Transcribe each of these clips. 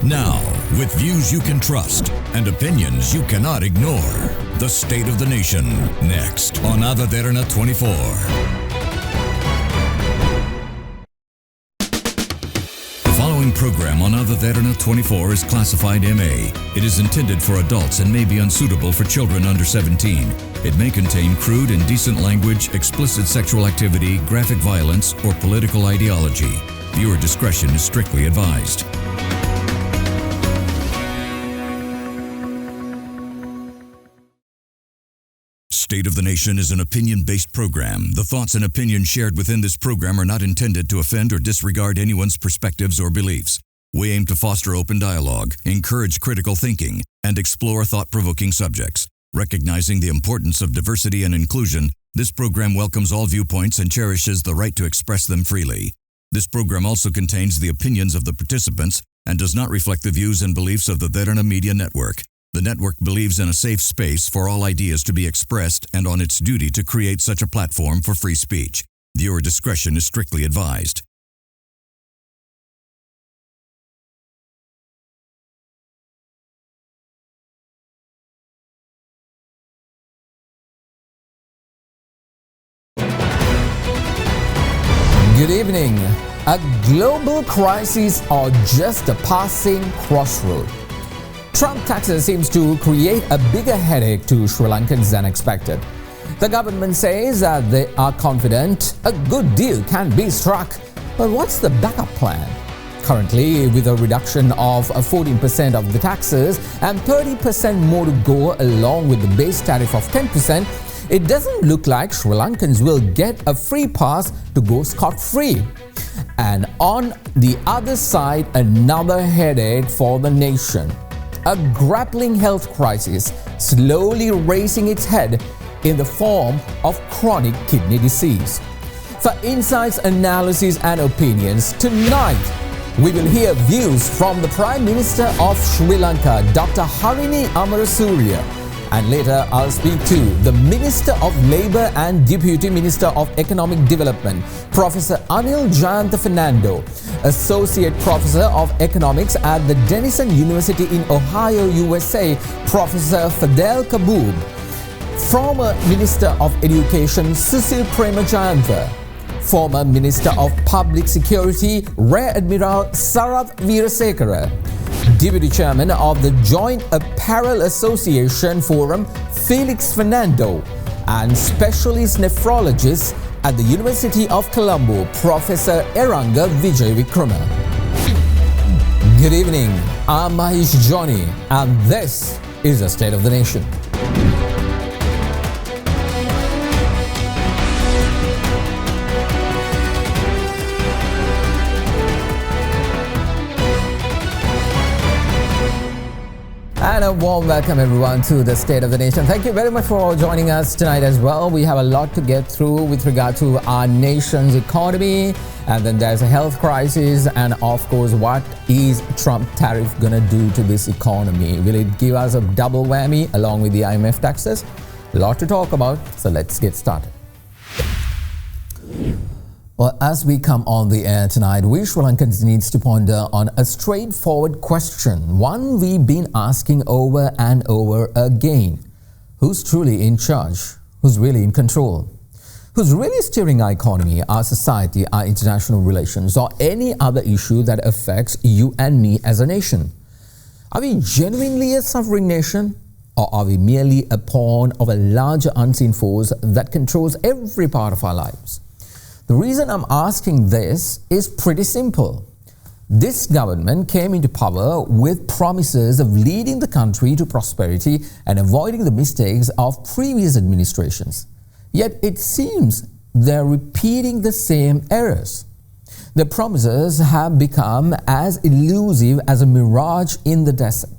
Now, with views you can trust and opinions you cannot ignore, the State of the Nation, next on Derana 24. The following program on Derana 24 is classified MA. It is intended for adults and may be unsuitable for children under 17. It may contain crude, indecent language, explicit sexual activity, graphic violence, or political ideology. Viewer discretion is strictly advised. State of the Nation is an opinion-based program. The thoughts and opinions shared within this program are not intended to offend or disregard anyone's perspectives or beliefs. We aim to foster open dialogue, encourage critical thinking, and explore thought-provoking subjects. Recognizing the importance of diversity and inclusion, this program welcomes all viewpoints and cherishes the right to express them freely. This program also contains the opinions of the participants and does not reflect the views and beliefs of the Derana Media Network. The network believes in a safe space for all ideas to be expressed and on its duty to create such a platform for free speech. Viewer discretion is strictly advised. Good evening. A global crisis or just a passing crossroad? Trump taxes seems to create a bigger headache to Sri Lankans than expected. The government says that they are confident a good deal can be struck. But what's the backup plan? Currently, with a reduction of 14% of the taxes and 30% more to go along with the base tariff of 10%, it doesn't look like Sri Lankans will get a free pass to go scot-free. And on the other side, another headache for the nation. A grappling health crisis slowly raising its head in the form of chronic kidney disease. For insights, analysis and opinions, tonight we will hear views from the Prime Minister of Sri Lanka, Dr. Harini Amarasuriya. And later I'll speak to the Minister of Labour and Deputy Minister of Economic Development, Professor Anil Jayantha Fernando, Associate Professor of Economics at the Denison University in Ohio, USA, Professor Fadhel Kaboub, former Minister of Education, Susie Premajayantha, former Minister of Public Security, Rear Admiral Sarath Weerasekara, Deputy Chairman of the Joint Apparel Association Forum, Felix Fernando, and Specialist Nephrologist at the University of Colombo, Professor Eranga Wijewickrama. Good evening, I'm Mahieash Johnney, and this is the State of the Nation. And a warm welcome everyone to the State of the Nation. Thank you very much for joining us tonight as well. We have a lot to get through with regard to our nation's economy, and then there's a health crisis, and of course, what is Trump tariff gonna do to this economy? Will it give us a double whammy along with the IMF taxes? A lot to talk about, so let's get started. Well, as we come on the air tonight, we Sri Lankans needs to ponder on a straightforward question, one we've been asking over and over again. Who's truly in charge? Who's really in control? Who's really steering our economy, our society, our international relations, or any other issue that affects you and me as a nation? Are we genuinely a sovereign nation? Or are we merely a pawn of a larger unseen force that controls every part of our lives? The reason I'm asking this is pretty simple. This government came into power with promises of leading the country to prosperity and avoiding the mistakes of previous administrations. Yet it seems they're repeating the same errors. The promises have become as elusive as a mirage in the desert.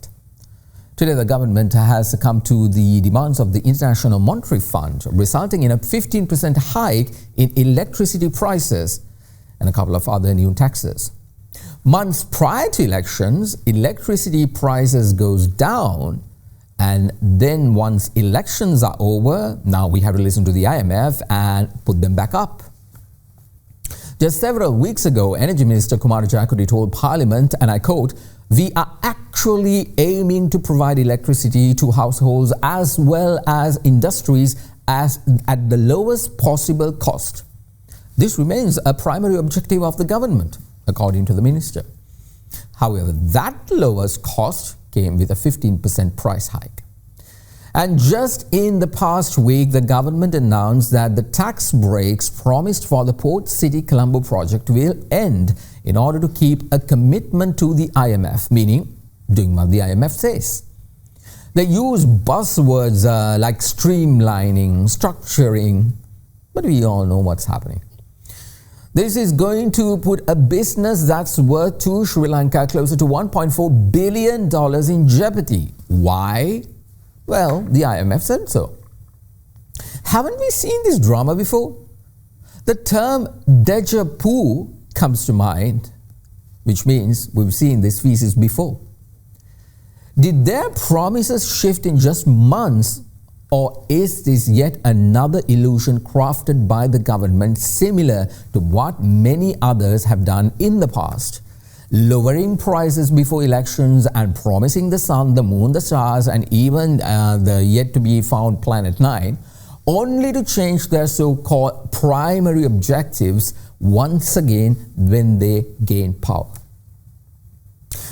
Today, the government has succumbed to the demands of the International Monetary Fund, resulting in a 15% hike in electricity prices and a couple of other new taxes. Months prior to elections, electricity prices goes down, and then once elections are over, now we have to listen to the IMF and put them back up. Just several weeks ago, Energy Minister Kumar Jakudi told Parliament, and I quote, we are actually aiming to provide electricity to households as well as industries at the lowest possible cost. This remains a primary objective of the government, according to the minister. However, that lowest cost came with a 15% price hike. And just in the past week, the government announced that the tax breaks promised for the Port City Colombo project will end in order to keep a commitment to the IMF, meaning doing what the IMF says. They use buzzwords like streamlining, structuring, but we all know what's happening. This is going to put a business that's worth to Sri Lanka closer to $1.4 billion in jeopardy. Why? Well, the IMF said so. Haven't we seen this drama before? The term deja vu comes to mind, which means we've seen this thesis before. Did their promises shift in just months, or is this yet another illusion crafted by the government similar to what many others have done in the past? Lowering prices before elections and promising the sun, the moon, the stars, and even the yet-to-be-found Planet 9, only to change their so-called primary objectives once again when they gain power.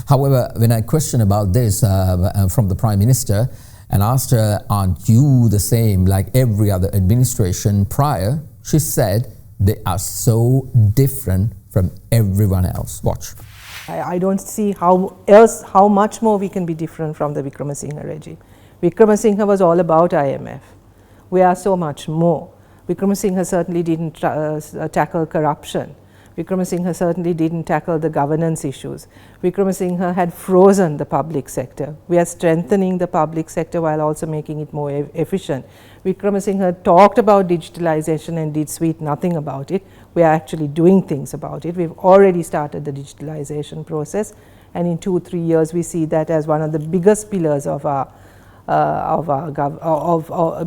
However, when I questioned about this from the Prime Minister and asked her, aren't you the same like every other administration prior? She said, they are so different from everyone else. Watch. I don't see how much more we can be different from the Wickremesinghe regime. Wickremesinghe was all about IMF. We are so much more. Wickremesinghe certainly didn't tackle corruption. Wickremesinghe certainly didn't tackle the governance issues. Wickremesinghe had frozen the public sector. We are strengthening the public sector while also making it more efficient. Wickremesinghe talked about digitalization and did sweet nothing about it. We are actually doing things about it. We've already started the digitalization process, and in 2-3 years we see that as one of the biggest pillars of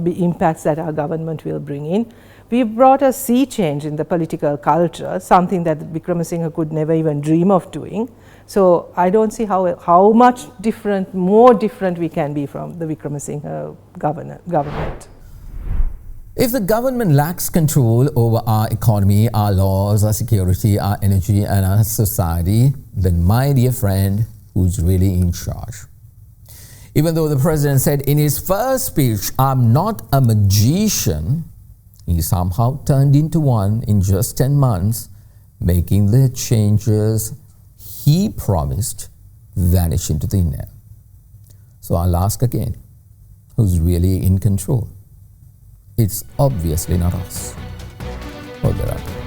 impacts that our government will bring in. We've brought a sea change in the political culture, something that Wickremesinghe could never even dream of doing. So I don't see how much more different we can be from the Wickremesinghe government. If the government lacks control over our economy, our laws, our security, our energy, and our society, then my dear friend, who's really in charge? Even though the president said in his first speech, I'm not a magician, he somehow turned into one in just 10 months, making the changes he promised vanish into thin air. So I'll ask again, who's really in control? It's obviously not us. Or Derana.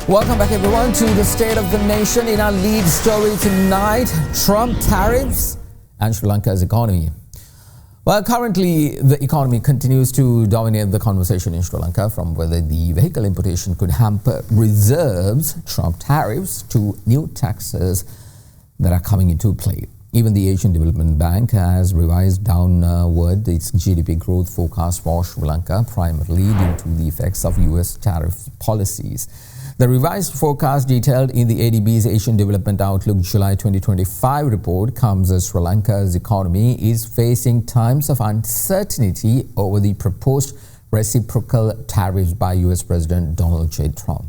Welcome back everyone to the State of the Nation. In our lead story tonight, Trump tariffs and Sri Lanka's economy. Well, currently the economy continues to dominate the conversation in Sri Lanka, from whether the vehicle importation could hamper reserves, Trump tariffs, to new taxes that are coming into play. Even the Asian Development Bank has revised downward its GDP growth forecast for Sri Lanka, primarily due to the effects of US tariff policies. The revised forecast detailed in the ADB's Asian Development Outlook July 2025 report comes as Sri Lanka's economy is facing times of uncertainty over the proposed reciprocal tariffs by US President Donald J. Trump.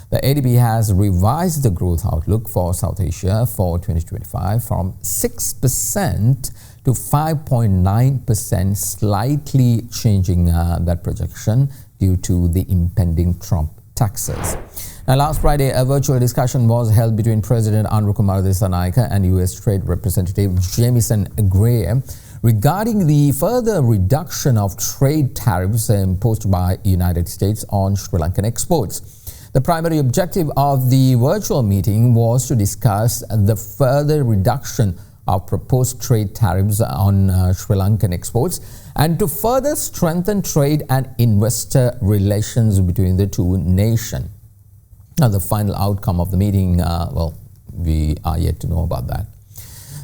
The ADB has revised the growth outlook for South Asia for 2025 from 6% to 5.9%, slightly changing that projection due to the impending Trump taxes. Now, last Friday, a virtual discussion was held between President Anrukumara Dissanayake and U.S. Trade Representative Jamieson Gray regarding the further reduction of trade tariffs imposed by the United States on Sri Lankan exports. The primary objective of the virtual meeting was to discuss the further reduction of proposed trade tariffs on Sri Lankan exports and to further strengthen trade and investor relations between the two nations. Now, the final outcome of the meeting, we are yet to know about that.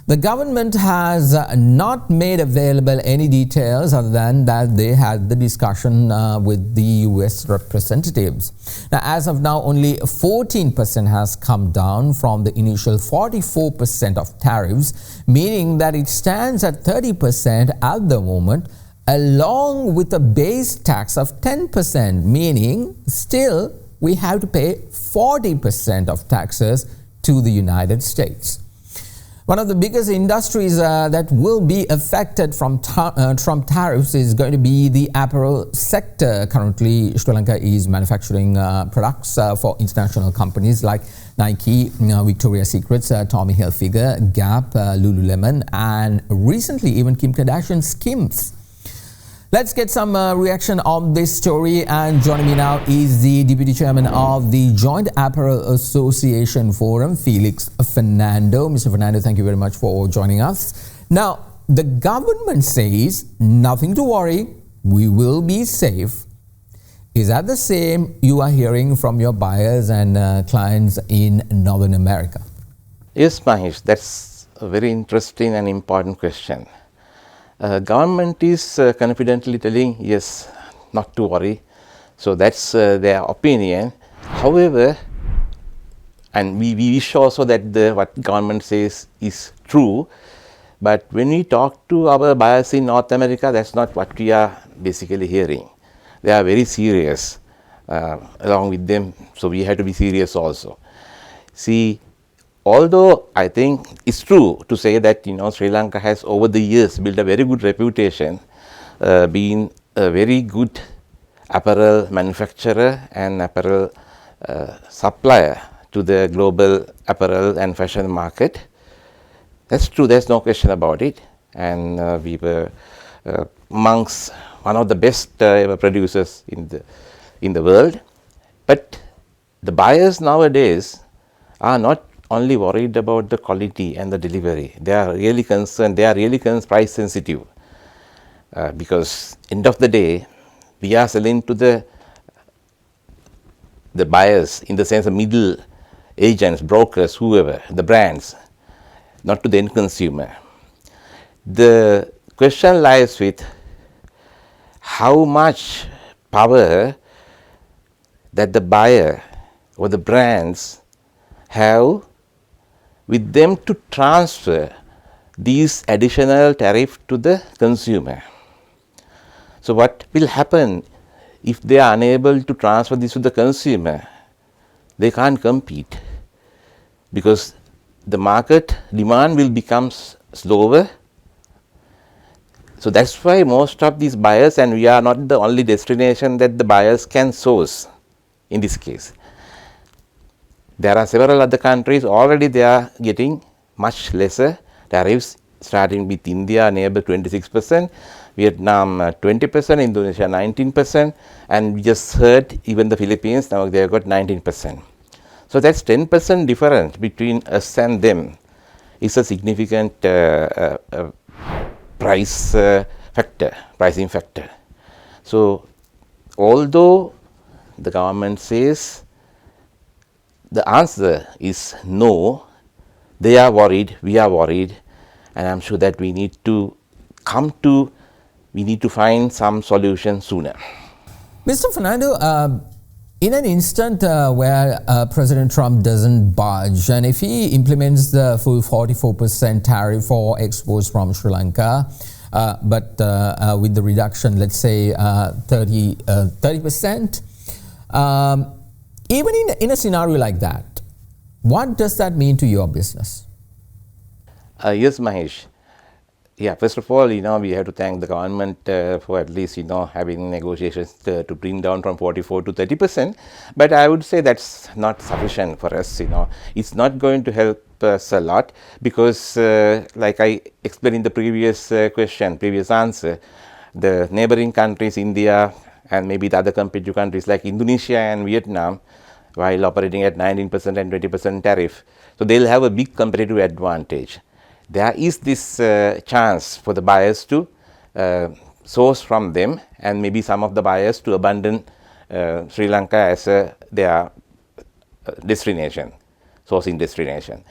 The government has not made available any details other than that they had the discussion with the US representatives. Now, as of now, only 14% has come down from the initial 44% of tariffs, meaning that it stands at 30% at the moment, along with a base tax of 10%, meaning still we have to pay 40% of taxes to the United States. One of the biggest industries that will be affected from Trump tariffs is going to be the apparel sector. Currently, Sri Lanka is manufacturing products for international companies like Nike, Victoria's Secret, Tommy Hilfiger, Gap, Lululemon, and recently even Kim Kardashian's Skims. Let's get some reaction on this story, and joining me now is the Deputy Chairman of the Joint Apparel Association Forum, Felix Fernando. Mr. Fernando, thank you very much for joining us. Now, the government says nothing to worry, we will be safe. Is that the same you are hearing from your buyers and clients in Northern America? Yes, Mahieash, that's a very interesting and important question. Government is confidently telling, yes, not to worry. So that's their opinion. However, and we wish also that what government says is true. But when we talk to our buyers in North America, that's not what we are basically hearing. They are very serious along with them. So we have to be serious also. See, although I think it's true to say that Sri Lanka has over the years built a very good reputation, being a very good apparel manufacturer and apparel supplier to the global apparel and fashion market. That's true, there's no question about it, and we were amongst one of the best ever producers in the world. But the buyers nowadays are not only worried about the quality and the delivery. They are really concerned, price sensitive, because end of the day, we are selling to the buyers, in the sense of middle agents, brokers, whoever, the brands, not to the end consumer. The question lies with how much power that the buyer or the brands have with them to transfer these additional tariff to the consumer. So what will happen if they are unable to transfer this to the consumer? They can't compete, because the market demand will become slower. So that's why most of these buyers, and we are not the only destination that the buyers can source in this case. There are several other countries already they are getting much lesser tariffs, starting with India nearby 26%, Vietnam 20%, Indonesia 19%, and we just heard even the Philippines now they have got 19%. So that's 10% difference between us and them is a significant pricing factor. So although the government says the answer is no, they are worried, we are worried, and I'm sure that we need to find some solution sooner. Mr. Fernando, in an instant where President Trump doesn't budge, and if he implements the full 44% tariff for exports from Sri Lanka, but with the reduction, let's say 30%, even in a scenario like that, what does that mean to your business? Yes, Mahieash. Yeah, first of all, we have to thank the government for at least, having negotiations to bring down from 44 to 30%. But I would say that's not sufficient for us, It's not going to help us a lot because, like I explained in the previous answer, the neighboring countries, India, and maybe the other competitive countries like Indonesia and Vietnam, while operating at 19% and 20% tariff. So they will have a big competitive advantage. There is this chance for the buyers to source from them, and maybe some of the buyers to abandon Sri Lanka as their destination, sourcing destination.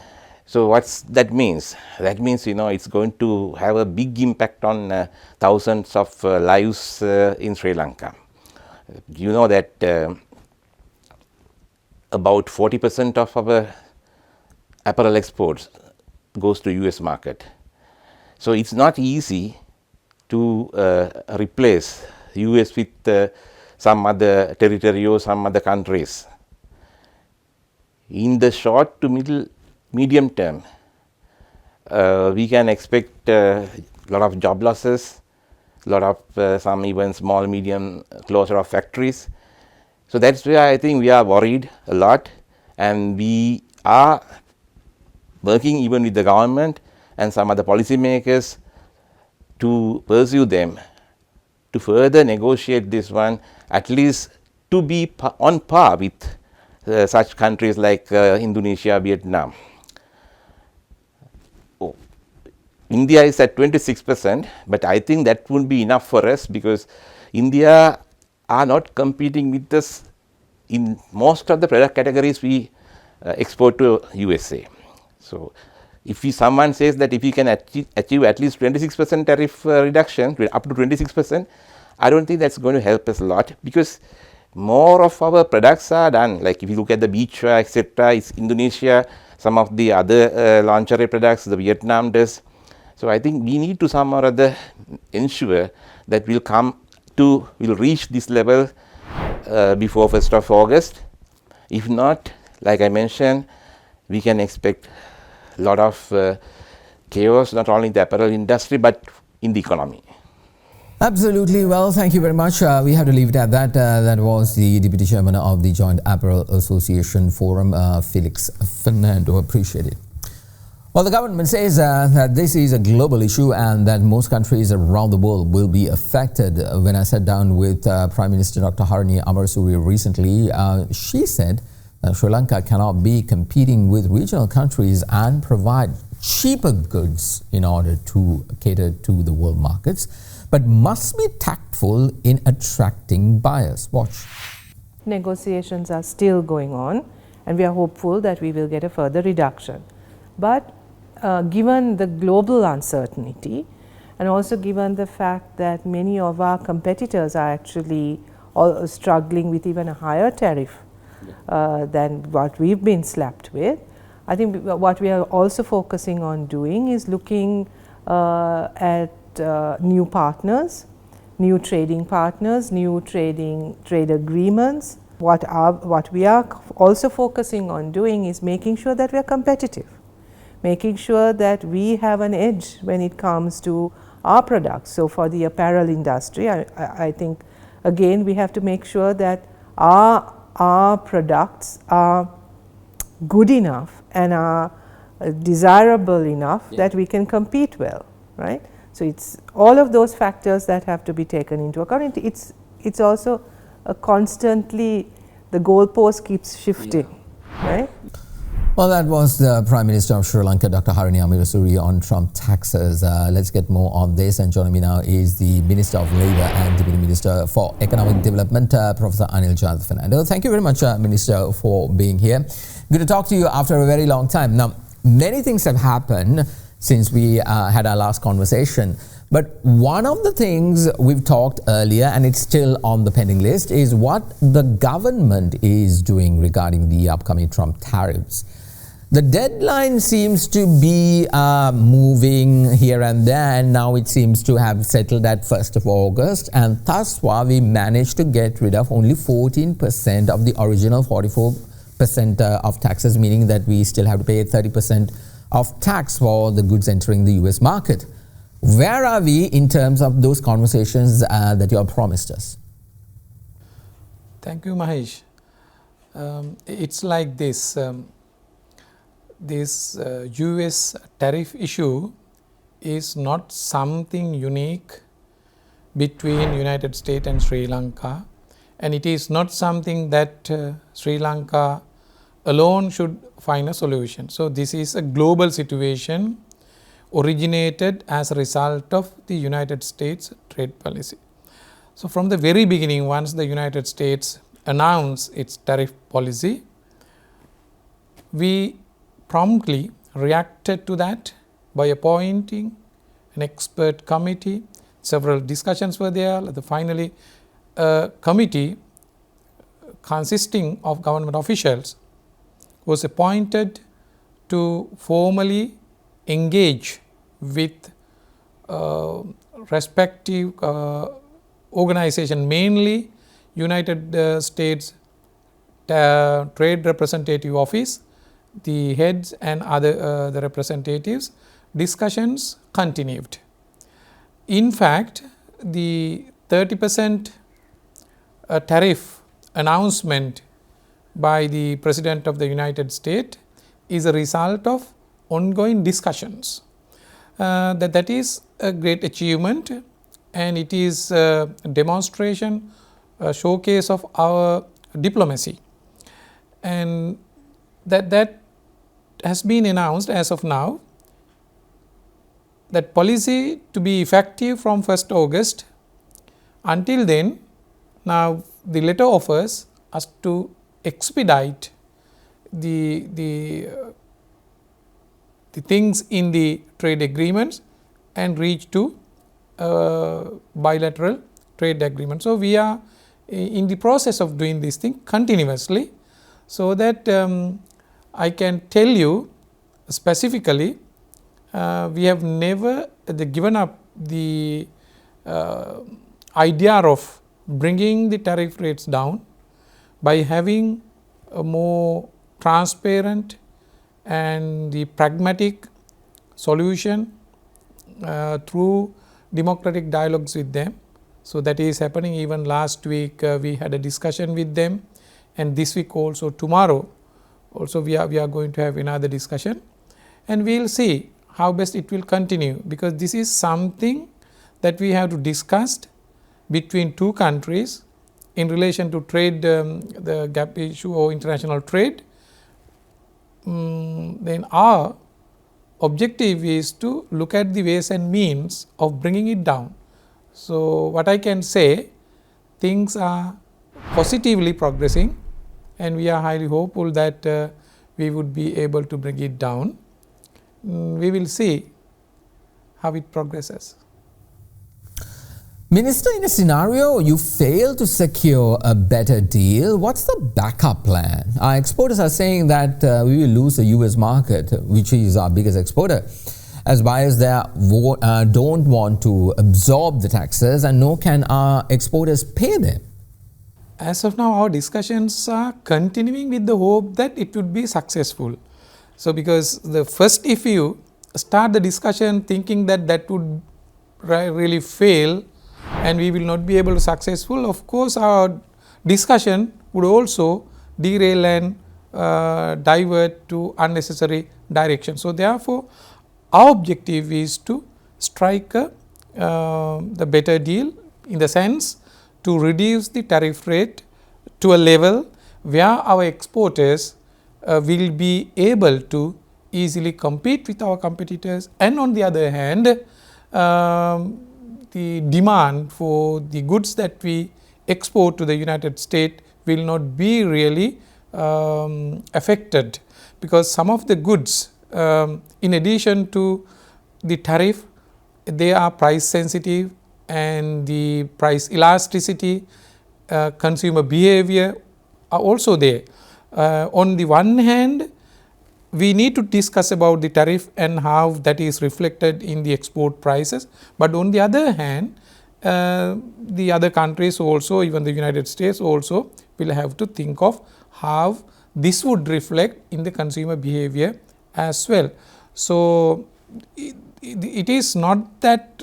So what's that means? That means, you know, it's going to have a big impact on thousands of lives in Sri Lanka. You know that about 40% of our apparel exports goes to US market. So it's not easy to replace US with some other territory or some other countries. In the short to medium term, we can expect a lot of job losses, lot of some even small medium closure of factories. So that's where I think we are worried a lot, and we are working even with the government and some other policy makers to pursue them to further negotiate this one, at least to be on par with such countries like Indonesia, Vietnam. India is at 26%, but I think that won't be enough for us, because India are not competing with us in most of the product categories we export to USA. So if someone says that if we can achieve at least 26% tariff reduction, up to 26%, I don't think that's going to help us a lot, because more of our products are done, like if you look at the beachwear, etc., it's Indonesia, some of the other lingerie products, the Vietnam does. So I think we need to some or other ensure that we'll reach this level before 1st of August. If not, like I mentioned, we can expect a lot of chaos, not only in the apparel industry, but in the economy. Absolutely. Well, thank you very much. We have to leave it at that. That was the Deputy Chairman of the Joint Apparel Association Forum, Felix Fernando. Appreciate it. Well, the government says that this is a global issue and that most countries around the world will be affected. When I sat down with Prime Minister Dr. Harini Amarasuriya recently, she said that Sri Lanka cannot be competing with regional countries and provide cheaper goods in order to cater to the world markets, but must be tactful in attracting buyers. Watch. Negotiations are still going on, and we are hopeful that we will get a further reduction. But given the global uncertainty, and also given the fact that many of our competitors are actually struggling with even a higher tariff than what we've been slapped with, I think what we are also focusing on doing is looking at new partners, new trading partners, new trade agreements. What we are also focusing on doing is making sure that we are competitive, making sure that we have an edge when it comes to our products. So for the apparel industry, I think again we have to make sure that our products are good enough and are desirable enough that we can compete well, right? So it's all of those factors that have to be taken into account. It's also a constantly, the goalpost keeps shifting, right? Well, that was the Prime Minister of Sri Lanka, Dr. Harini Amarasuriya, on Trump taxes. Let's get more on this. And joining me now is the Minister of Labour and Deputy Minister for Economic Development, Professor Anil Jayantha Fernando. Thank you very much, Minister, for being here. Good to talk to you after a very long time. Now, many things have happened since we had our last conversation. But one of the things we've talked earlier, and it's still on the pending list, is what the government is doing regarding the upcoming Trump tariffs. The deadline seems to be moving here and there, and now it seems to have settled at 1st of August, and thus far we managed to get rid of only 14% of the original 44% of taxes, meaning that we still have to pay 30% of tax for the goods entering the US market. Where are we in terms of those conversations that you have promised us? Thank you, Mahieash. It's like this. This US tariff issue is not something unique between United States and Sri Lanka, and it is not something that Sri Lanka alone should find a solution. So, this is a global situation originated as a result of the United States trade policy. So, from the very beginning, once the United States announced its tariff policy, we promptly reacted to that by appointing an expert committee. Several discussions were there. Finally, a committee consisting of government officials was appointed to formally engage with respective organization, mainly United States Trade Representative Office, the heads and other the representatives. Discussions continued. In fact, the 30% tariff announcement by the President of the United States is a result of ongoing discussions. That is a great achievement, and it is a demonstration, a showcase of our diplomacy, and that has been announced as of now. That policy to be effective from 1st August. Until then, now the letter offers us to expedite the things in the trade agreements and reach to bilateral trade agreement. So, we are in the process of doing this thing continuously, so that I can tell you specifically, we have never given up the idea of bringing the tariff rates down by having a more transparent and the pragmatic solution through democratic dialogues with them. So, that is happening. Even last week we had a discussion with them, and this week also, tomorrow also we are going to have another discussion, and we will see how best it will continue, because this is something that we have to discuss between two countries in relation to trade, the gap issue or international trade. Then our objective is to look at the ways and means of bringing it down. So, what I can say, things are positively progressing, and we are highly hopeful that we would be able to bring it down. We will see how it progresses. Minister, in a scenario you fail to secure a better deal, what's the backup plan? Our exporters are saying that we will lose the US market, which is our biggest exporter, as buyers there don't want to absorb the taxes, and nor can our exporters pay them. As of now, our discussions are continuing with the hope that it would be successful. So, because the first, if you start the discussion thinking that that would really fail and we will not be able to successful, of course, our discussion would also derail and divert to unnecessary direction. So, therefore, our objective is to strike the better deal, in the sense to reduce the tariff rate to a level where our exporters will be able to easily compete with our competitors, and on the other hand, the demand for the goods that we export to the United States will not be really affected, because some of the goods, in addition to the tariff, they are price sensitive, and the price elasticity, consumer behavior are also there. On the one hand, we need to discuss about the tariff and how that is reflected in the export prices, but on the other hand, the other countries also, even the United States also, will have to think of how this would reflect in the consumer behavior as well. So, it is not that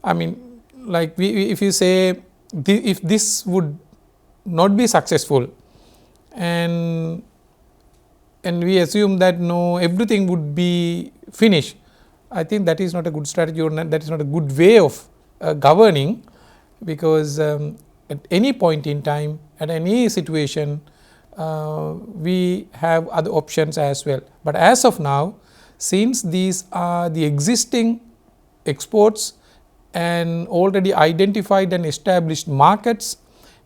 I mean, like if you say if this would not be successful, and we assume that no, everything would be finished, I think that is not a good strategy, or that is not a good way of governing, because at any point in time, at any situation, we have other options as well. But as of now, since these are the existing exports and already identified and established markets,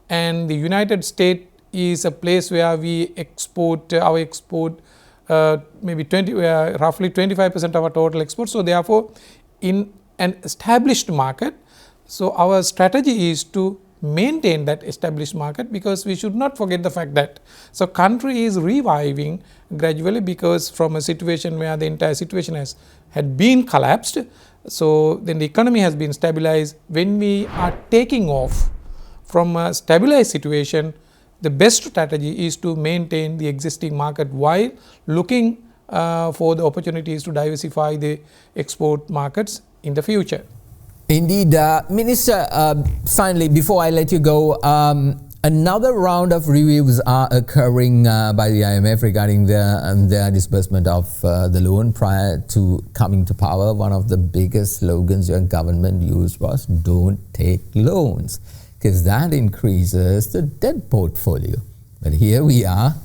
and the United States is a place where we export our export maybe roughly 25% of our total exports. So, therefore, in an established market, so our strategy is to maintain that established market, because we should not forget the fact that so country is reviving gradually, because from a situation where the entire situation had been collapsed. So, then the economy has been stabilized. When we are taking off from a stabilized situation, the best strategy is to maintain the existing market while looking for the opportunities to diversify the export markets in the future. Indeed, Minister, finally, before I let you go, another round of reviews are occurring by the IMF regarding their disbursement of the loan prior to coming to power. One of the biggest slogans your government used was "Don't take loans," because that increases the debt portfolio. But here we are,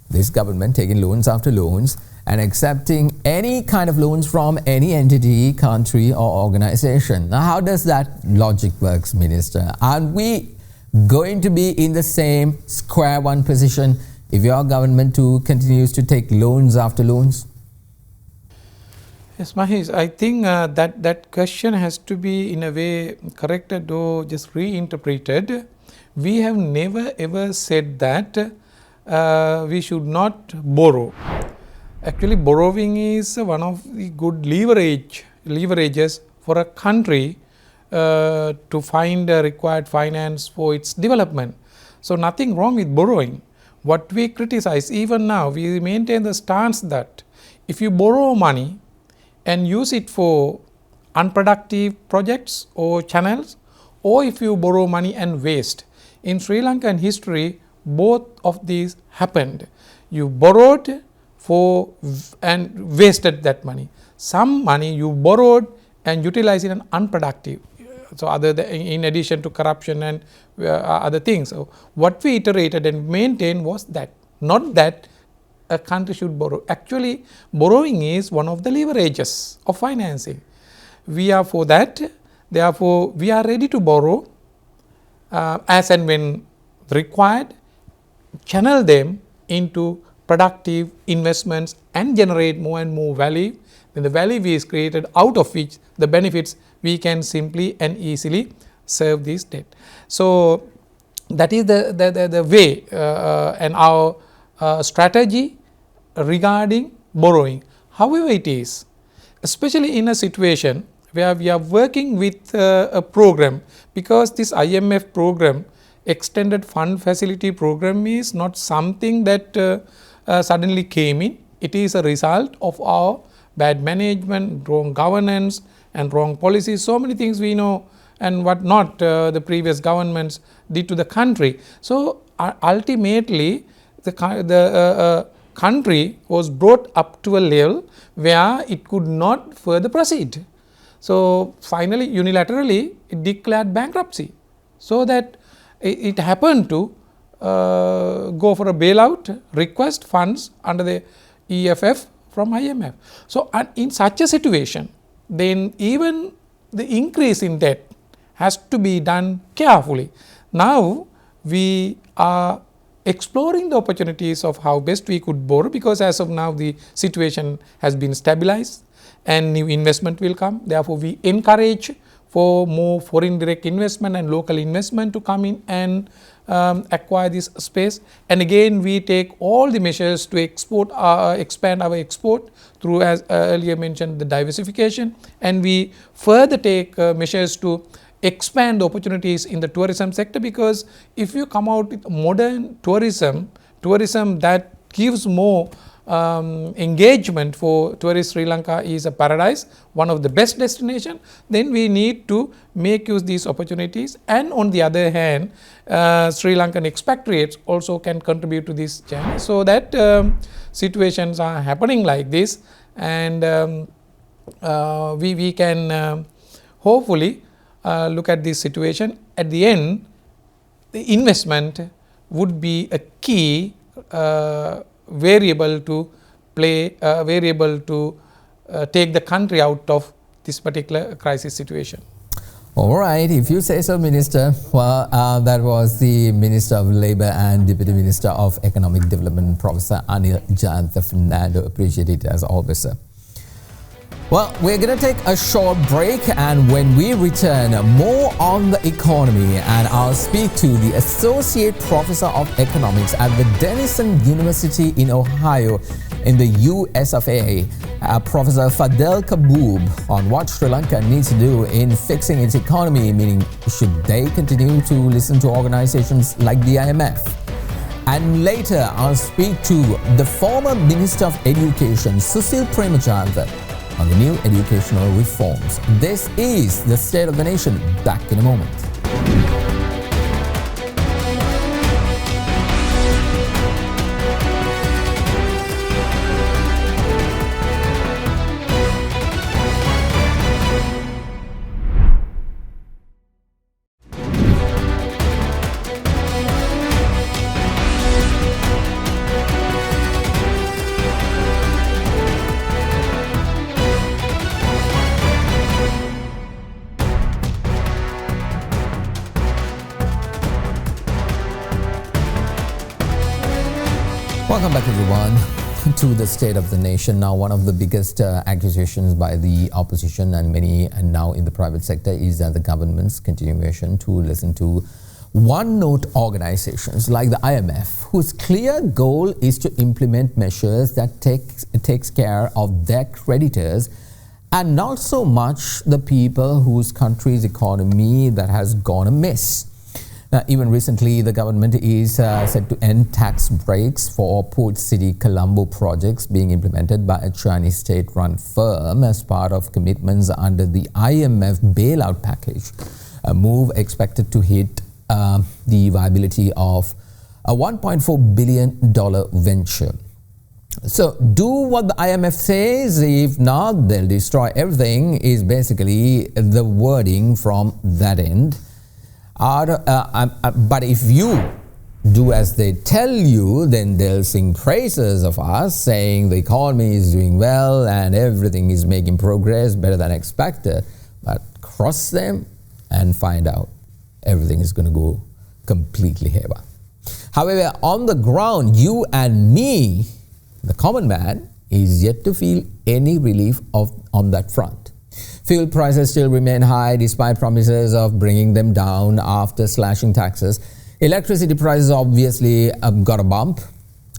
this government taking loans after loans and accepting any kind of loans from any entity, country or organization. Now, how does that logic work, Minister? Are we going to be in the same square one position if your government too continues to take loans after loans? Yes, Mahieash, I think that question has to be in a way corrected or just reinterpreted. We have never ever said that we should not borrow. Actually, borrowing is one of the good leverages for a country to find required finance for its development. So, nothing wrong with borrowing. What we criticize, even now, we maintain the stance that if you borrow money and use it for unproductive projects or channels, or if you borrow money and waste. In Sri Lankan history, both of these happened. You borrowed and wasted that money. Some money you borrowed and utilized in an unproductive. So, in addition to corruption and other things. So, what we iterated and maintained was that, not that a country should borrow. Actually, borrowing is one of the leverages of financing. We are for that. Therefore, we are ready to borrow as and when required, channel them into productive investments and generate more and more value. Then the value is created, out of which the benefits we can simply and easily serve this debt. So, that is the way and our strategy regarding borrowing. However, it is especially in a situation where we are working with a program, because this IMF program, extended fund facility program, is not something that suddenly came in. It is a result of our bad management, wrong governance and wrong policies. So many things we know and what not the previous governments did to the country. So, ultimately the country was brought up to a level where it could not further proceed. So, finally unilaterally it declared bankruptcy, so that it happened to go for a bailout, request funds under the EFF from IMF. So, in such a situation, then even the increase in debt has to be done carefully. Now, we are exploring the opportunities of how best we could borrow, because as of now the situation has been stabilized and new investment will come. Therefore, we encourage for more foreign direct investment and local investment to come in and acquire this space. And again, we take all the measures to expand our export through, as earlier mentioned, the diversification, and we further take measures to expand the opportunities in the tourism sector, because if you come out with modern tourism that gives more engagement for tourists. Sri Lanka is a paradise, one of the best destination. Then we need to make use these opportunities, and on the other hand, Sri Lankan expatriates also can contribute to this journey, so that situations are happening like this, and we can hopefully look at this situation. At the end, the investment would be a key variable to take the country out of this particular crisis situation. All right, if you say so, Minister. Well, that was the Minister of Labour and Deputy Minister of Economic Development, Professor Anil Jayantha Fernando. Appreciate it as always, sir. Well, we're going to take a short break, and when we return, more on the economy, and I'll speak to the Associate Professor of Economics at the Denison University in Ohio in the US of A, Professor Fadhel Kaboub, on what Sri Lanka needs to do in fixing its economy, meaning should they continue to listen to organizations like the IMF. And later, I'll speak to the former Minister of Education, Susie Premajayantha, on the new educational reforms. This is the State of the Nation. Back in a moment. Welcome back, everyone, to the State of the Nation. Now, one of the biggest accusations by the opposition and many and now in the private sector is that the government's continuation to listen to one-note organizations like the IMF, whose clear goal is to implement measures that takes care of their creditors and not so much the people whose country's economy that has gone amiss. Now, even recently, the government is set to end tax breaks for port city Colombo projects being implemented by a Chinese state-run firm as part of commitments under the IMF bailout package, a move expected to hit the viability of a $1.4 billion venture. So, do what the IMF says. If not, they'll destroy everything, is basically the wording from that end. But if you do as they tell you, then they'll sing praises of us, saying the economy is doing well and everything is making progress better than expected. But cross them and find out everything is going to go completely haywire. However, on the ground, you and me, the common man, is yet to feel any relief on that front. Fuel prices still remain high despite promises of bringing them down after slashing taxes. Electricity prices obviously got a bump.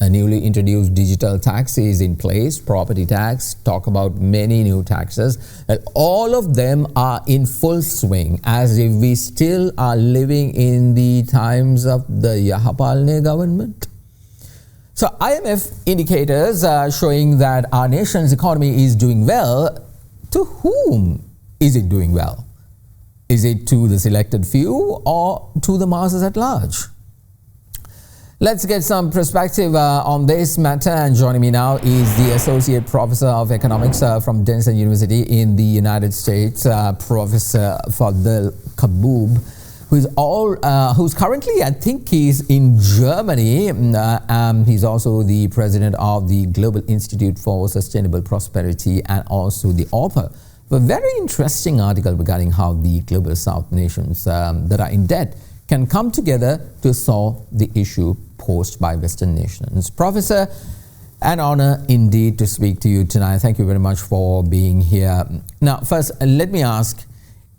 A newly introduced digital tax is in place, property tax, talk about many new taxes. And all of them are in full swing, as if we still are living in the times of the Yahapalne government. So IMF indicators are showing that our nation's economy is doing well. To whom is it doing well? Is it to the selected few or to the masses at large? Let's get some perspective on this matter, and joining me now is the Associate Professor of Economics from Denison University in the United States, Professor Fadhel Kaboub, who's currently, I think he's in Germany. He's also the president of the Global Institute for Sustainable Prosperity and also the author of a very interesting article regarding how the global South nations that are in debt can come together to solve the issue posed by Western nations. Professor, an honor indeed to speak to you tonight. Thank you very much for being here. Now, first, let me ask,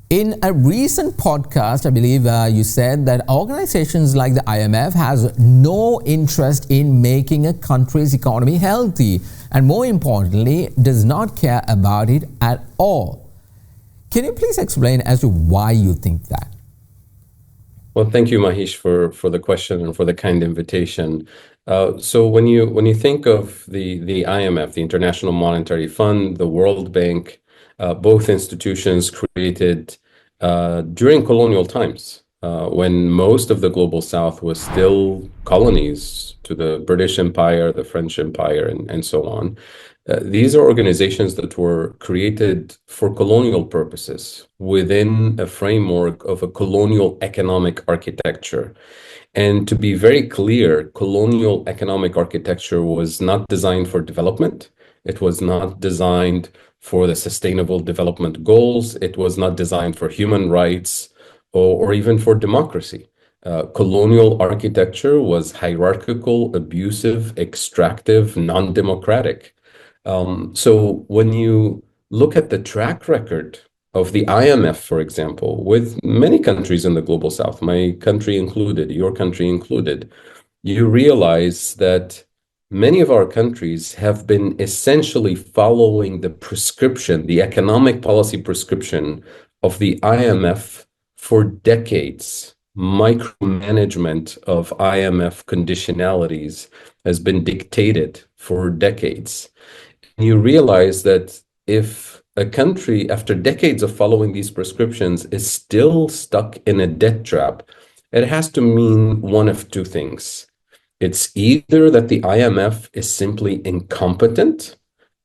in a recent podcast, I believe you said that organizations like the IMF has no interest in making a country's economy healthy, and more importantly, does not care about it at all. Can you please explain as to why you think that? Well, thank you, Mahieash, for the question and for the kind invitation. So when you think of the IMF, the International Monetary Fund, the World Bank, both institutions created during colonial times, when most of the global south was still colonies to the British Empire, the French Empire, and so on. These are organizations that were created for colonial purposes within a framework of a colonial economic architecture. And to be very clear, colonial economic architecture was not designed for development. It was not designed for the sustainable development goals. It was not designed for human rights or even for democracy. Colonial architecture was hierarchical, abusive, extractive, non-democratic. So when you look at the track record of the IMF, for example, with many countries in the global south, my country included, your country included, you realize that many of our countries have been essentially following the prescription, the economic policy prescription of the IMF for decades. Micromanagement of IMF conditionalities has been dictated for decades. And you realize that if a country, after decades of following these prescriptions, is still stuck in a debt trap, it has to mean one of two things. It's either that the IMF is simply incompetent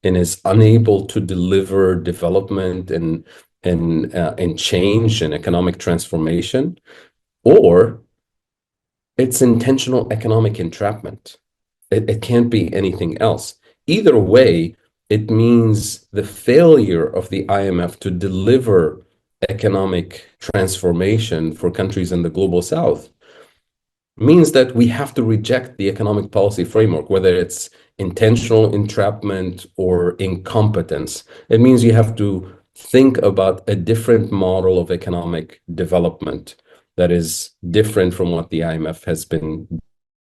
and is unable to deliver development and change and economic transformation, or it's intentional economic entrapment. It can't be anything else. Either way, it means the failure of the IMF to deliver economic transformation for countries in the global south means that we have to reject the economic policy framework, whether it's intentional entrapment or incompetence. It means you have to think about a different model of economic development that is different from what the IMF has been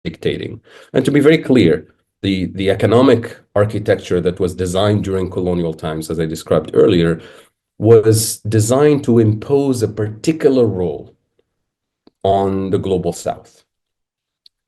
dictating. And to be very clear, the economic architecture that was designed during colonial times, as I described earlier, was designed to impose a particular role on the global south.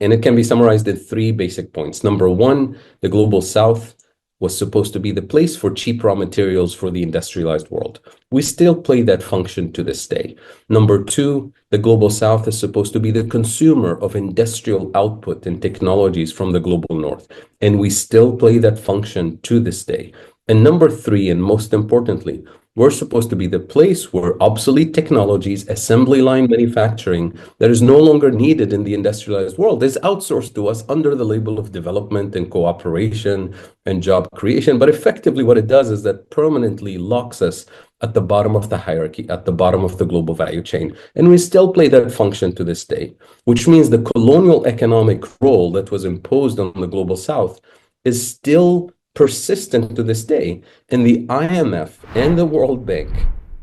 And it can be summarized in three basic points. Number one, the global south was supposed to be the place for cheap raw materials for the industrialized world. We still play that function to this day. Number two, the global south is supposed to be the consumer of industrial output and technologies from the global north. And we still play that function to this day. And number three, and most importantly, we're supposed to be the place where obsolete technologies, assembly line manufacturing that is no longer needed in the industrialized world is outsourced to us under the label of development and cooperation and job creation. But effectively what it does is that permanently locks us at the bottom of the hierarchy, at the bottom of the global value chain. And we still play that function to this day, which means the colonial economic role that was imposed on the global south is still persistent to this day. And the IMF and the World Bank,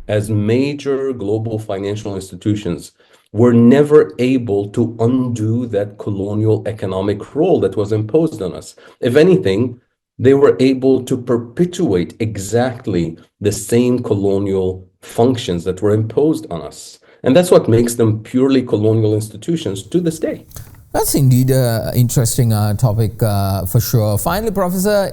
as major global financial institutions, were never able to undo that colonial economic role that was imposed on us. If anything, they were able to perpetuate exactly the same colonial functions that were imposed on us. And that's what makes them purely colonial institutions to this day. That's indeed an interesting topic for sure. Finally, Professor,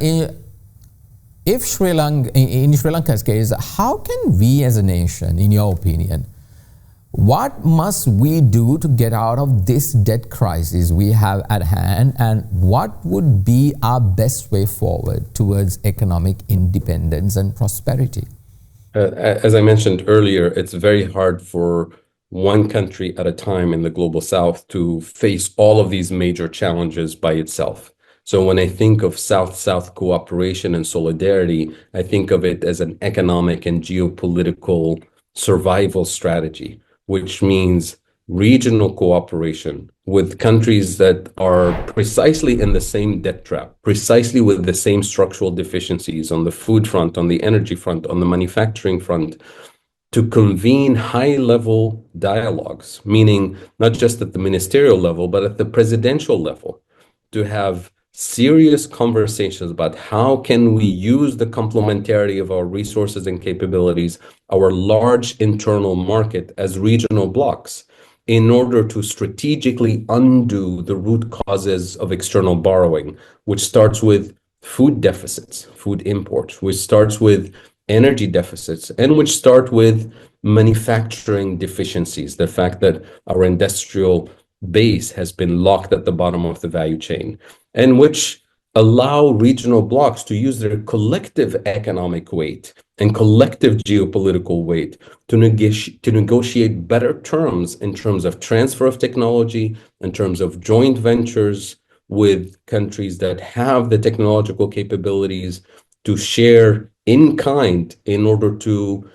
if Sri Lanka's case, how can we as a nation, in your opinion, what must we do to get out of this debt crisis we have at hand, and what would be our best way forward towards economic independence and prosperity? As I mentioned earlier, it's very hard for one country at a time in the global south to face all of these major challenges by itself. So when I think of South-South cooperation and solidarity, I think of it as an economic and geopolitical survival strategy, which means regional cooperation with countries that are precisely in the same debt trap, precisely with the same structural deficiencies on the food front, on the energy front, on the manufacturing front, to convene high-level dialogues, meaning not just at the ministerial level, but at the presidential level, to have serious conversations about how can we use the complementarity of our resources and capabilities, our large internal market as regional blocks, in order to strategically undo the root causes of external borrowing, which starts with food deficits, food imports, which starts with energy deficits, and which start with manufacturing deficiencies, the fact that our industrial base has been locked at the bottom of the value chain, and which allow regional blocs to use their collective economic weight and collective geopolitical weight to negotiate better terms in terms of transfer of technology, in terms of joint ventures with countries that have the technological capabilities to share in kind in order to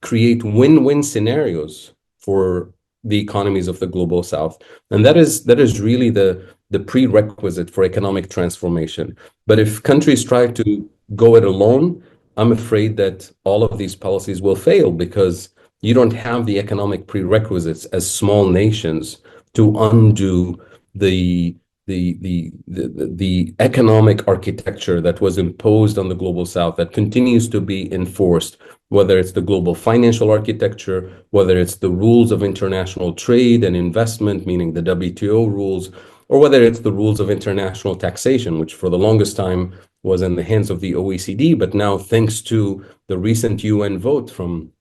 create win-win scenarios for the economies of the global south. And that is really the prerequisite for economic transformation. But if countries try to go it alone, I'm afraid that all of these policies will fail, because you don't have the economic prerequisites as small nations to undo the economic architecture that was imposed on the global south, that continues to be enforced, whether it's the global financial architecture, whether it's the rules of international trade and investment, meaning the WTO rules, or whether it's the rules of international taxation, which for the longest time was in the hands of the OECD, but now, thanks to the recent UN vote from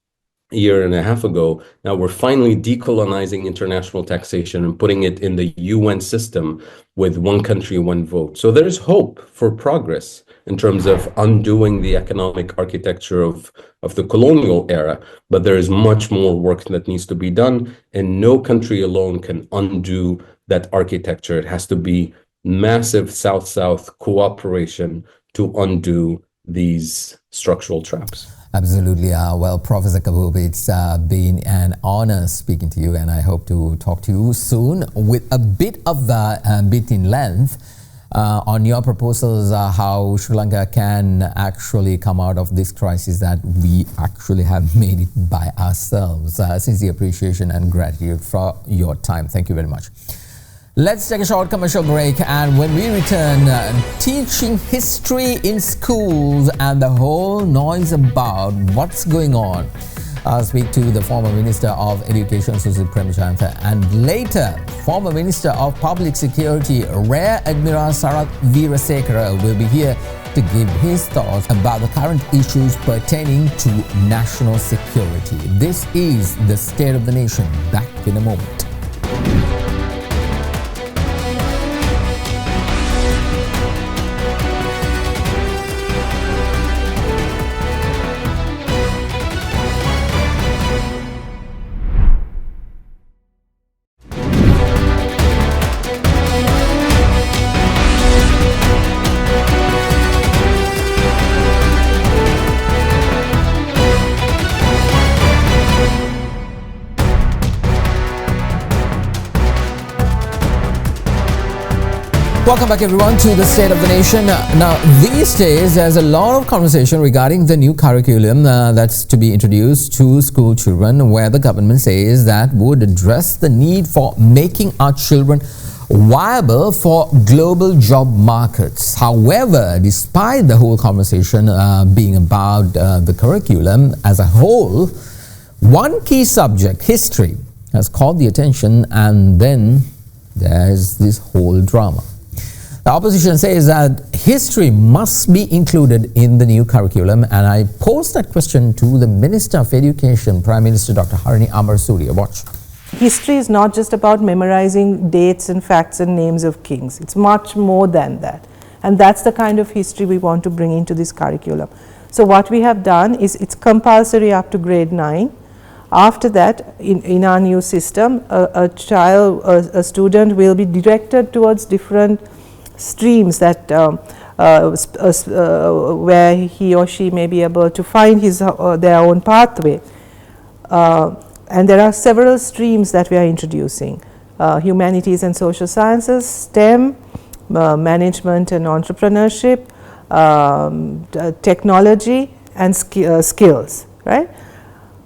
a year and a half ago, now we're finally decolonizing international taxation and putting it in the UN system with one country, one vote. So there's hope for progress in terms of undoing the economic architecture of the colonial era, but there is much more work that needs to be done, and no country alone can undo that architecture. It has to be massive South-South cooperation to undo these structural traps. Absolutely. Well, Professor Kaboub, it's been an honor speaking to you, and I hope to talk to you soon with a bit in length on your proposals, how Sri Lanka can actually come out of this crisis that we actually have made it by ourselves. Sincere appreciation and gratitude for your time. Thank you very much. Let's take a short commercial break, and when we return, teaching history in schools and the whole noise about what's going on. I'll speak to the former Minister of Education, Susie Premajayantha, and later, former Minister of Public Security, Rear Admiral Sarath Weerasekara, will be here to give his thoughts about the current issues pertaining to national security. This is the State of the Nation. Back in a moment. Welcome back, everyone, to the State of the Nation. Now, these days, there's a lot of conversation regarding the new curriculum that's to be introduced to school children, where the government says that would address the need for making our children viable for global job markets. However, despite the whole conversation being about the curriculum as a whole, one key subject, history, has caught the attention, and then there's this whole drama. The opposition says that history must be included in the new curriculum, and I posed that question to the Minister of Education, Prime Minister Dr. Harini Amarasuriya. Watch. History is not just about memorizing dates and facts and names of kings. It's much more than that. And that's the kind of history we want to bring into this curriculum. So what we have done is it's compulsory up to grade 9. After that, in our new system, a student will be directed towards different streams that where he or she may be able to find their own pathway. And there are several streams that we are introducing: humanities and social sciences, STEM, management and entrepreneurship, technology, and skills. Right?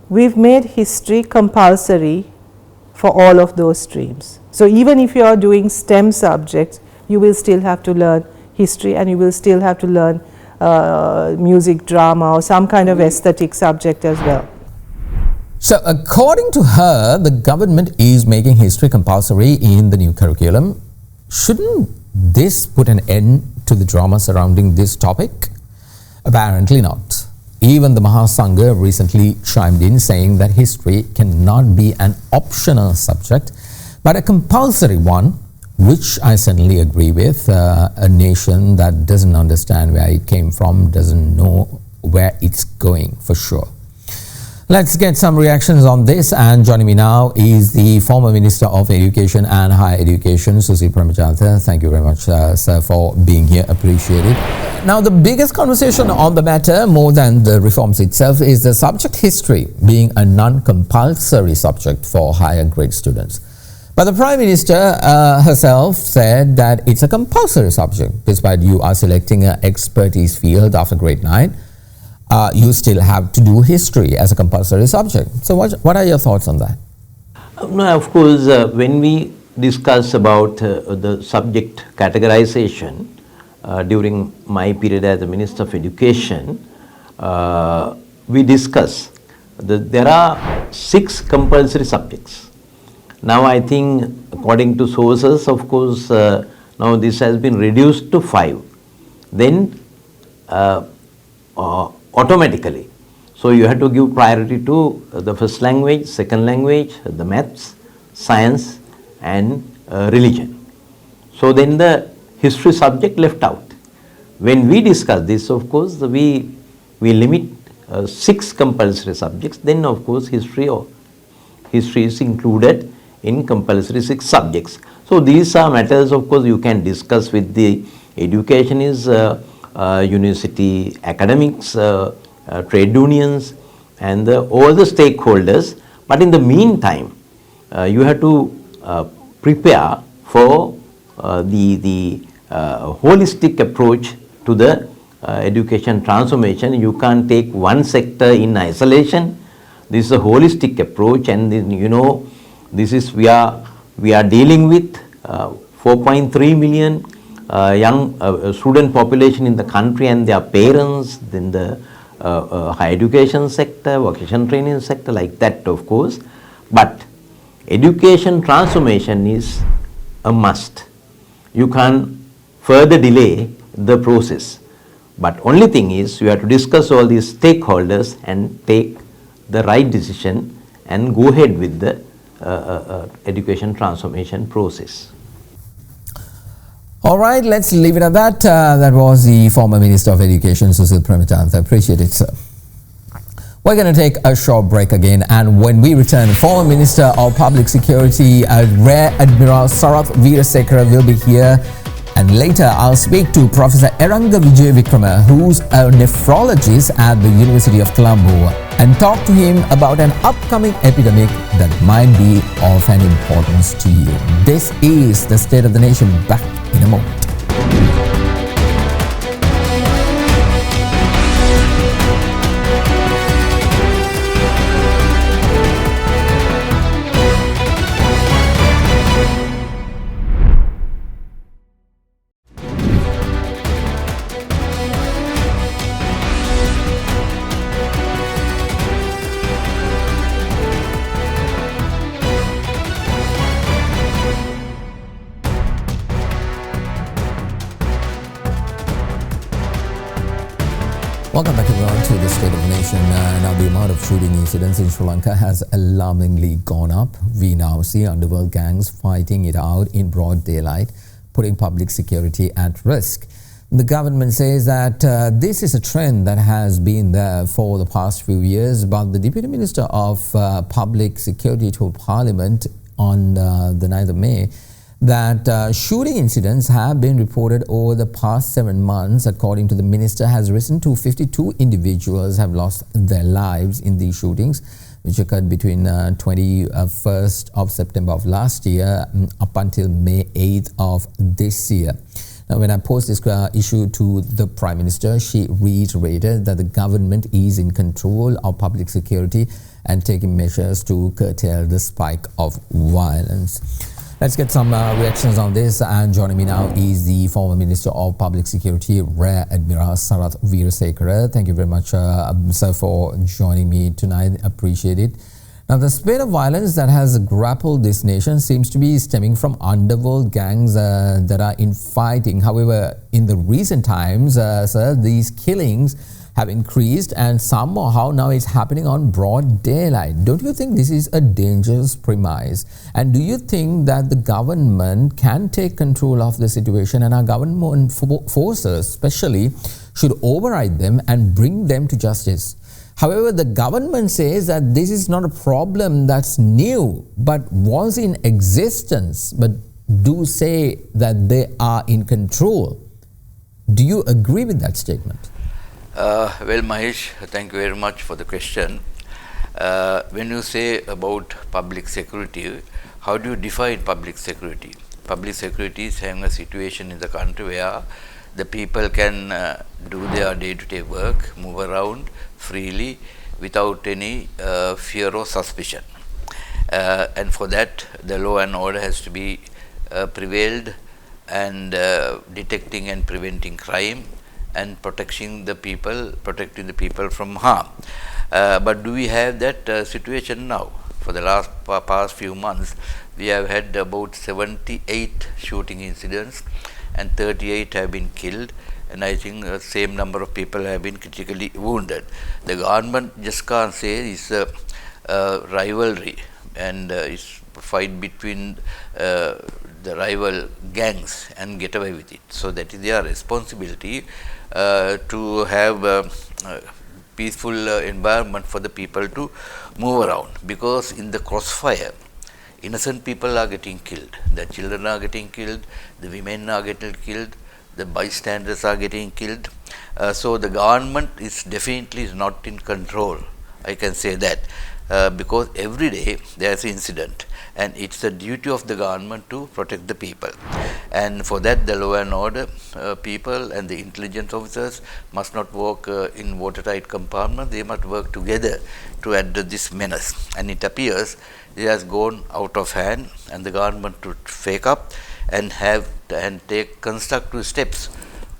We've made history compulsory for all of those streams. So even if you are doing STEM subjects, you will still have to learn history, and you will still have to learn music, drama, or some kind of aesthetic subject as well. So according to her, the government is making history compulsory in the new curriculum. Shouldn't this put an end to the drama surrounding this topic? Apparently not. Even the Mahasangha recently chimed in saying that history cannot be an optional subject but a compulsory one, which I certainly agree with. A nation that doesn't understand where it came from doesn't know where it's going for sure. Let's get some reactions on this, and joining me now is the former Minister of Education and Higher Education, Susie Premajayantha. Thank you very much, sir, for being here. Appreciate it. Now, the biggest conversation on the matter, more than the reforms itself, is the subject history being a non-compulsory subject for higher grade students. But the Prime Minister herself said that it's a compulsory subject, despite you are selecting an expertise field after grade 9. You still have to do history as a compulsory subject. So what are your thoughts on that? No, of course, when we discuss about the subject categorization during my period as the Minister of Education, we discuss that there are 6 compulsory subjects. Now I think according to sources, of course, now this has been reduced to 5. Then automatically. So you have to give priority to the first language, second language, the maths, science and religion. So then the history subject left out. When we discuss this, of course, we limit 6 compulsory subjects. Then of course history is included in compulsory 6 subjects. So these are matters, of course, you can discuss with the educationists, university academics, trade unions and all the stakeholders. But in the meantime, you have to prepare for the holistic approach to the education transformation. You can't take one sector in isolation. This is a holistic approach, and you know, this is we are dealing with 4.3 million young student population in the country and their parents, then the higher education sector, vocational training sector, like that, of course. But education transformation is a must. You can't further delay the process. But only thing is you have to discuss all these stakeholders and take the right decision and go ahead with the education transformation process. All right, let's leave it at that. That was the former Minister of Education, Susie Premajayantha. Appreciate it, sir. We're going to take a short break again, and when we return, former Minister of Public Security, Rear Admiral Sarath Weerasekara will be here. And later, I'll speak to Professor Eranga Wijewickrama, who's a nephrologist at the University of Colombo, and talk to him about an upcoming epidemic that might be of an importance to you. This is the State of the Nation. Back in a moment. Welcome back everyone to the State of the Nation. Now the amount of shooting incidents in Sri Lanka has alarmingly gone up. We now see underworld gangs fighting it out in broad daylight, putting public security at risk. The government says that this is a trend that has been there for the past few years, but the Deputy Minister of Public Security told Parliament on the 9th of May that shooting incidents have been reported over the past 7 months. According to the minister, has risen to 52 individuals have lost their lives in these shootings, which occurred between 21st of September of last year up until May 8th of this year. Now, when I posed this issue to the Prime Minister, she reiterated that the government is in control of public security and taking measures to curtail the spike of violence. Let's get some reactions on this, and joining me now is the former Minister of Public Security, Rear Admiral Sarath Weerasekara. Thank you very much, sir, for joining me tonight. Appreciate it. Now, the spate of violence that has grappled this nation seems to be stemming from underworld gangs that are infighting. However, in the recent times, sir, these killings have increased, and somehow now it's happening on broad daylight. Don't you think this is a dangerous premise? And do you think that the government can take control of the situation, and our government forces especially should override them and bring them to justice? However, the government says that this is not a problem that's new, but was in existence, but do say that they are in control. Do you agree with that statement? Well, Mahieash, thank you very much for the question. When you say about public security, how do you define public security? Public security is having a situation in the country where the people can do their day-to-day work, move around freely without any fear or suspicion. And for that, the law and order has to be prevailed, and detecting and preventing crime and protecting the people from harm. But do we have that situation now? For the past few months, we have had about 78 shooting incidents, and 38 have been killed, and I think the same number of people have been critically wounded. The government just can't say it's a rivalry and it's a fight between the rival gangs and get away with it. So that is their responsibility to have a peaceful environment for the people to move around, because in the crossfire, innocent people are getting killed, the children are getting killed, the women are getting killed, the bystanders are getting killed. So the government is definitely not in control, I can say that, because every day there is an incident, and it's the duty of the government to protect the people. And for that, the law and order people and the intelligence officers must not work in watertight compartments. They must work together to address this menace. And it appears it has gone out of hand, and the government to fake up and take constructive steps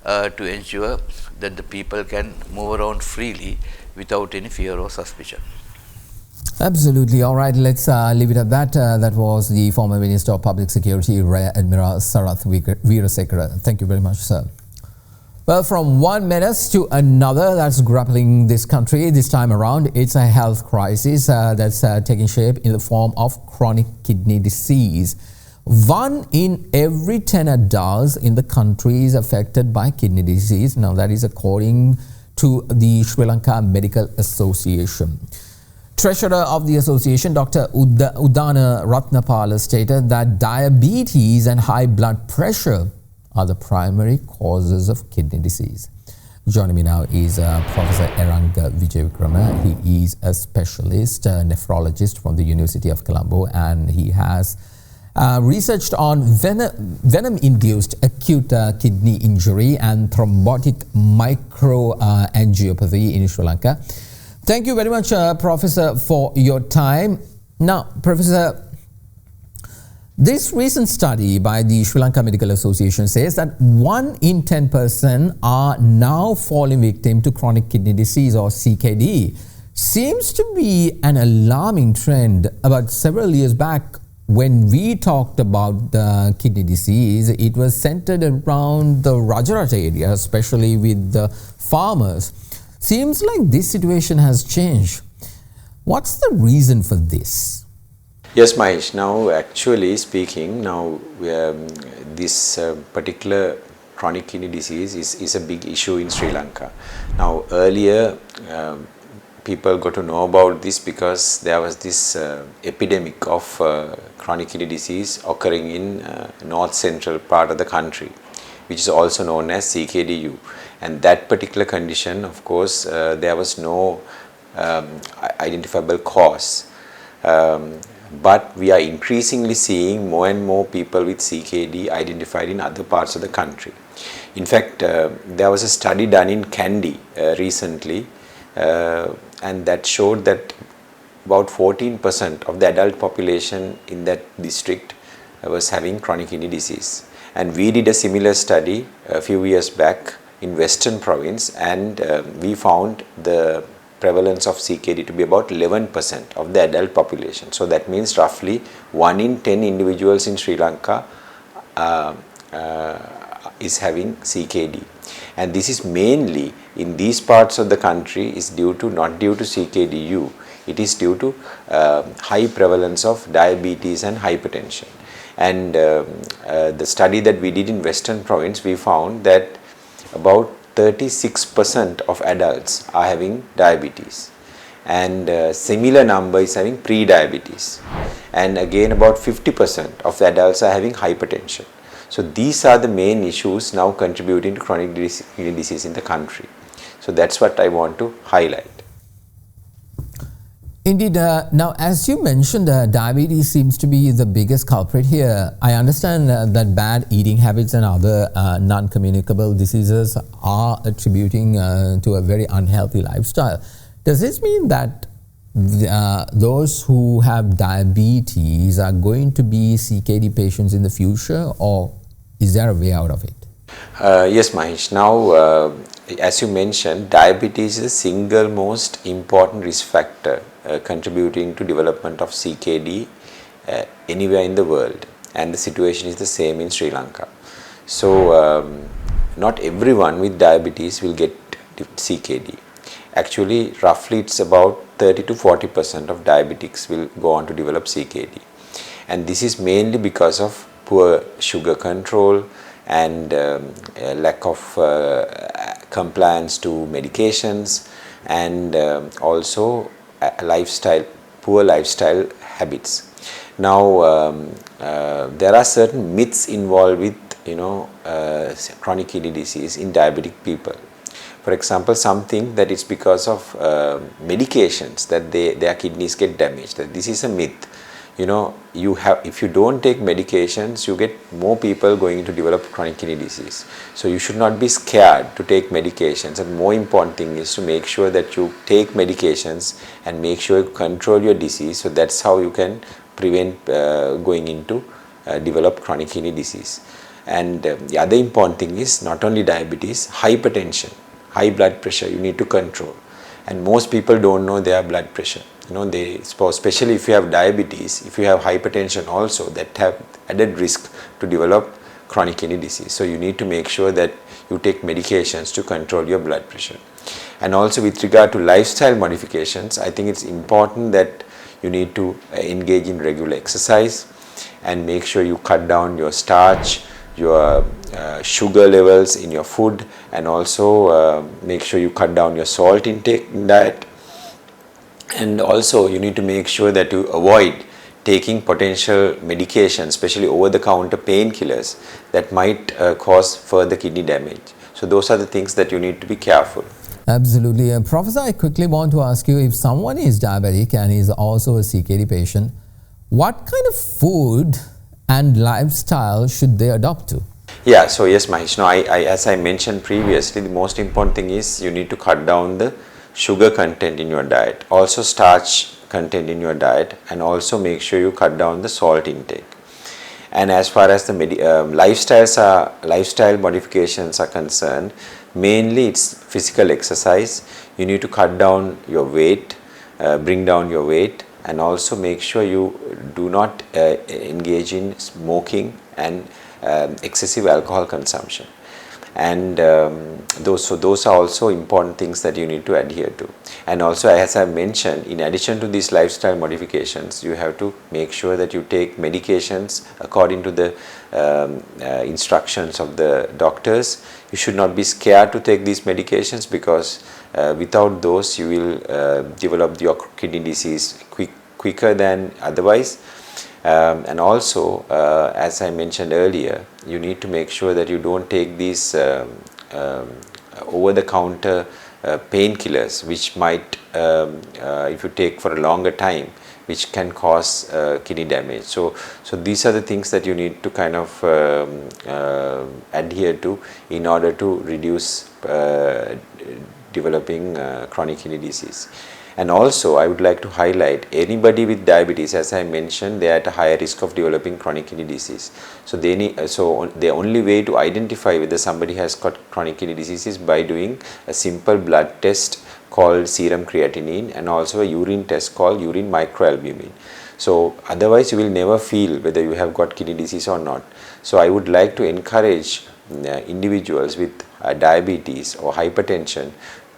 to ensure that the people can move around freely without any fear or suspicion. Absolutely. All right, let's leave it at that. That was the former Minister of Public Security, Admiral Sarath Weerasekara. Thank you very much, sir. Well, from one menace to another that's grappling this country, this time around, it's a health crisis that's taking shape in the form of chronic kidney disease. 1 in every 10 adults in the country is affected by kidney disease. Now, that is according to the Sri Lanka Medical Association. Treasurer of the association, Dr. Udana Ratnapala, stated that diabetes and high blood pressure are the primary causes of kidney disease. Joining me now is Professor Eranga Wijewickrama. He is a specialist nephrologist from the University of Colombo, and he has researched on venom-induced acute kidney injury and thrombotic microangiopathy in Sri Lanka. Thank you very much, Professor, for your time. Now, Professor, this recent study by the Sri Lanka Medical Association says that 1 in 10 persons are now falling victim to chronic kidney disease, or CKD. Seems to be an alarming trend. About several years back, when we talked about kidney disease, it was centered around the Rajarat area, especially with the farmers. Seems like this situation has changed. What's the reason for this? Yes, Mahieash. Now, actually speaking, now this particular chronic kidney disease is a big issue in Sri Lanka. Now, earlier people got to know about this because there was this epidemic of chronic kidney disease occurring in north central part of the country, which is also known as CKDU. And that particular condition, of course, there was no identifiable cause. But we are increasingly seeing more and more people with CKD identified in other parts of the country. In fact, there was a study done in Kandy recently, and that showed that about 14% of the adult population in that district was having chronic kidney disease. And we did a similar study a few years back in Western Province, and we found the prevalence of CKD to be about 11% of the adult population. So that means roughly 1 in 10 individuals in Sri Lanka is having CKD, and this is mainly in these parts of the country is due to not due to CKDU, it is due to high prevalence of diabetes and hypertension. And the study that we did in Western Province, we found that about 36% of adults are having diabetes, and similar number is having pre-diabetes, and again about 50% of the adults are having hypertension. So these are the main issues now contributing to chronic kidney disease in the country. So that's what I want to highlight. Indeed, now as you mentioned, diabetes seems to be the biggest culprit here. I understand that bad eating habits and other non-communicable diseases are attributing to a very unhealthy lifestyle. Does this mean that those who have diabetes are going to be CKD patients in the future, or is there a way out of it? Yes, Mahieash. Now, as you mentioned, diabetes is the single most important risk factor contributing to development of CKD anywhere in the world, and the situation is the same in Sri Lanka. So, not everyone with diabetes will get CKD. Actually, roughly it's about 30 to 40% of diabetics will go on to develop CKD, and this is mainly because of poor sugar control and lack of compliance to medications, and also poor lifestyle habits. Now, there are certain myths involved with chronic kidney disease in diabetic people. For example, something that it's because of medications that their kidneys get damaged. This is a myth. If you don't take medications, you get more people going to develop chronic kidney disease. So you should not be scared to take medications, and more important thing is to make sure that you take medications and make sure you control your disease. So that's how you can prevent going into develop chronic kidney disease. And the other important thing is not only diabetes, hypertension, high blood pressure you need to control, and most people don't know their blood pressure. Especially if you have diabetes, if you have hypertension also, that have added risk to develop chronic kidney disease. So you need to make sure that you take medications to control your blood pressure. And also with regard to lifestyle modifications, I think it's important that you need to engage in regular exercise and make sure you cut down your starch, your sugar levels in your food, and also make sure you cut down your salt intake in diet. And also you need to make sure that you avoid taking potential medications, especially over-the-counter painkillers that might cause further kidney damage. So those are the things that you need to be careful. Absolutely. Professor, I quickly want to ask you, if someone is diabetic and is also a CKD patient, what kind of food and lifestyle should they adopt to? Yeah, so yes, Mahieash, as I mentioned previously, the most important thing is you need to cut down the sugar content in your diet, also starch content in your diet, and also make sure you cut down the salt intake. And as far as the lifestyle modifications are concerned, mainly it's physical exercise. You need to cut down your weight, bring down your weight, and also make sure you do not engage in smoking and excessive alcohol consumption. And those are also important things that you need to adhere to. And also, as I mentioned, in addition to these lifestyle modifications, you have to make sure that you take medications according to the instructions of the doctors. You should not be scared to take these medications, because without those you will develop your kidney disease quicker than otherwise. And also, as I mentioned earlier, you need to make sure that you don't take these over-the-counter painkillers, which might, if you take for a longer time, which can cause kidney damage. So these are the things that you need to kind of adhere to in order to reduce developing chronic kidney disease. And also, I would like to highlight, anybody with diabetes, as I mentioned, they are at a higher risk of developing chronic kidney disease. So the only way to identify whether somebody has got chronic kidney disease is by doing a simple blood test called serum creatinine, and also a urine test called urine microalbumin. So otherwise you will never feel whether you have got kidney disease or not. So I would like to encourage individuals with diabetes or hypertension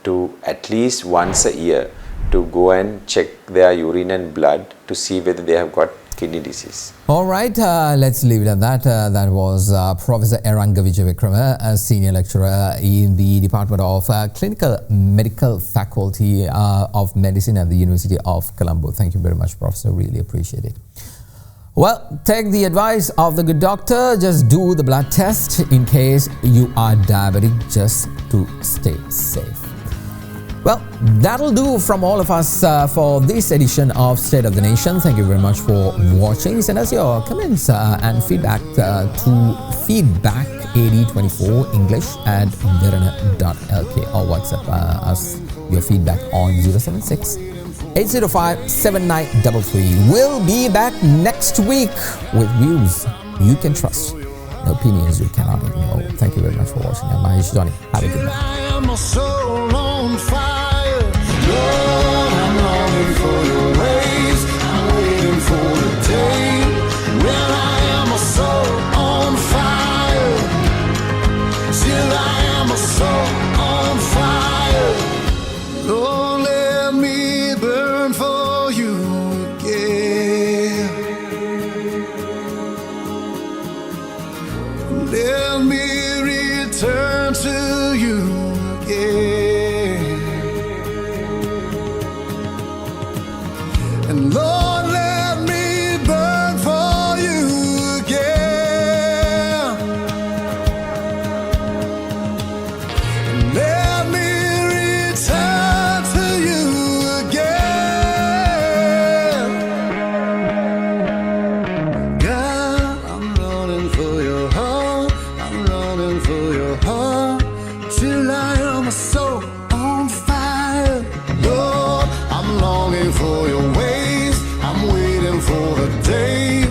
to at least once a year to go and check their urine and blood to see whether they have got kidney disease. All right, let's leave it at that. That was Professor Eranga Wijewickrama, a senior lecturer in the Department of Clinical Medical Faculty of Medicine at the University of Colombo. Thank you very much, Professor. Really appreciate it. Well, take the advice of the good doctor. Just do the blood test in case you are diabetic, just to stay safe. Well, that'll do from all of us for this edition of State of the Nation. Thank you very much for watching. Send us your comments and feedback to feedback8024english@derana.lk or WhatsApp us your feedback on 076-805-7933. We'll be back next week with views you can trust, and opinions you cannot ignore. Thank you very much for watching. I'm Mahieash Johnney. Have a good night. Lord, I'm longing for your ways. I'm waiting for the day when I am a soul on fire. Till I am a soul on fire. Lord, let me burn for you again. Let me return to you again. And Lord, let me burn for you again. And let me return to you again. God, I'm running for your heart. I'm running for your heart. Till I am a soul on fire. Lord, I'm longing for your way. I'm waiting for the day